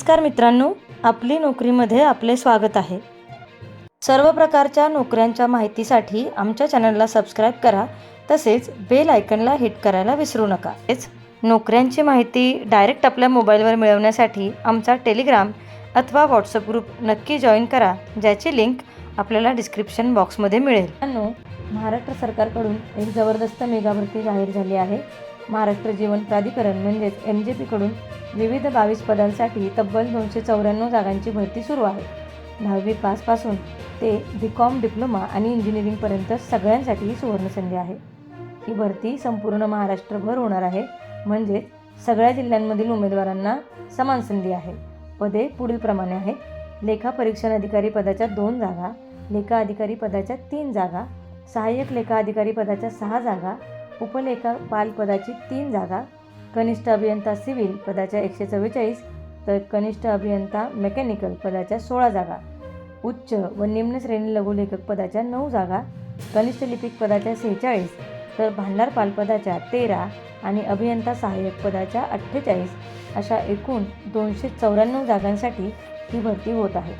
नमस्कार मित्रांनो, आपली नोकरीमध्ये आपले स्वागत आहे। सर्व प्रकारच्या नोकऱ्यांच्या माहितीसाठी आमच्या चॅनलला सबस्क्राइब करा, तसेच बेल आयकॉनला हिट करायला विसरू नका। नोकऱ्यांची माहिती डायरेक्ट आपल्या मोबाईलवर मिळवण्यासाठी आमचा टेलिग्राम अथवा व्हॉट्सअप ग्रुप नक्की जॉइन करा, ज्याची लिंक आपल्याला डिस्क्रिप्शन बॉक्समध्ये मिळेल। मित्रांनो, महाराष्ट्र सरकारकडून एक जबरदस्त मेगा भरती जाहीर झाली आहे। महाराष्ट्र जीवन प्राधिकरण म्हणजेच MJP कडून विविध 22 पदांसाठी तब्बल 294 जागांची भरती सुरू आहे। 10वी पासपासून ते BCom डिप्लोमा आणि इंजिनिअरिंगपर्यंत सगळ्यांसाठी ही सुवर्णसंधी आहे। ही भरती संपूर्ण महाराष्ट्रभर होणार आहे, म्हणजे सगळ्या जिल्ह्यांमधील उमेदवारांना समान संधी आहे। पदे पुढील प्रमाणे आहेत: लेखा परीक्षण अधिकारी पदाच्या 2 जागा, लेखा अधिकारी पदाच्या 3 जागा, सहाय्यक लेखा अधिकारी पदाच्या 6 जागा, उपलेखापाल पदाची 3 जागा, कनिष्ठ अभियंता सिव्हिल पदाच्या 144, तर कनिष्ठ अभियंता मेकॅनिकल पदाच्या 16 जागा, उच्च व निम्न श्रेणी लघुलेखक पदाच्या 9 जागा, कनिष्ठ लिपिक पदाच्या 46, तर भांडारपाल पदाच्या 13 आणि अभियंता सहाय्यक पदाच्या 48 अशा एकूण 294 जागांसाठी ही भरती होत आहे।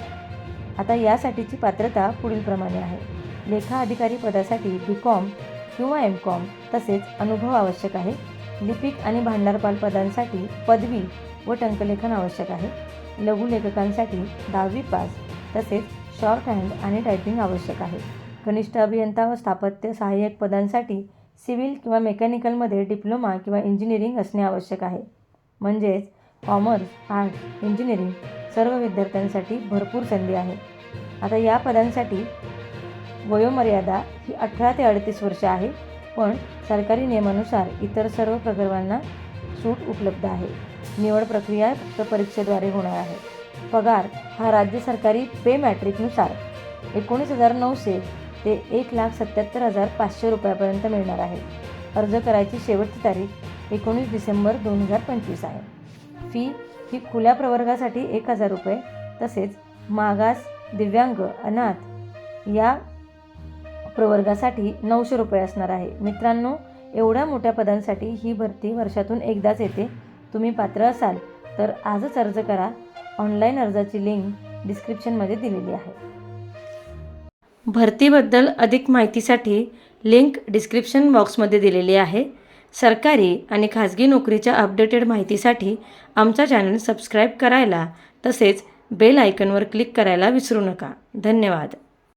आता यासाठीची पात्रता पुढील प्रमाणे आहे: लेखा अधिकारी पदासाठी BCom किंवा MCom तसेच अनुभव आवश्यक आहे। लिपिक आणि भांडारपाल पदांसाठी पदवी व टंकलेखन आवश्यक आहे। लघुलेखकांसाठी 10वी पास तसेच शॉर्ट हँड आणि टायपिंग आवश्यक आहे। कनिष्ठ अभियंता व स्थापत्य सहाय्यक पदांसाठी सिव्हिल किंवा मेकॅनिकलमध्ये डिप्लोमा किंवा इंजिनिअरिंग असणे आवश्यक आहे। म्हणजेच कॉमर्स, आर्ट्स, इंजिनिअरिंग सर्व विद्यार्थ्यांसाठी भरपूर संधी आहे। आता या पदांसाठी वयोमर्यादा ही 18 ते 38 वर्ष आहे, पण सरकारी नियमानुसार इतर सर्व प्रकरणांना सूट उपलब्ध आहे। निवड प्रक्रिया फक्त परीक्षेद्वारे होणार आहे। पगार हा राज्य सरकारी पे मॅट्रिकनुसार 19,900 ते 1,77,500 रुपयापर्यंत मिळणार आहे। अर्ज करायची शेवटची तारीख 19 डिसेंबर 2025 आहे। फी ही खुल्या प्रवर्गासाठी 1,000 रुपये तसेच मागास, दिव्यांग, अनाथ या प्रवर्गासाठी 900 रुपये असणार आहे। मित्रांनो, एवढ्या मोठ्या पदांसाठी ही भरती वर्षातून एकदाच येते। तुम्ही पात्र असाल तर आजच अर्ज करा। ऑनलाईन अर्जाची लिंक डिस्क्रिप्शनमध्ये दिलेली आहे। भरतीबद्दल अधिक माहितीसाठी लिंक डिस्क्रिप्शन बॉक्समध्ये दिलेली आहे। सरकारी आणि खाजगी नोकरीच्या अपडेटेड माहितीसाठी आमचा चॅनल सबस्क्राईब करायला तसेच बेल आयकॉनवर क्लिक करायला विसरू नका। धन्यवाद।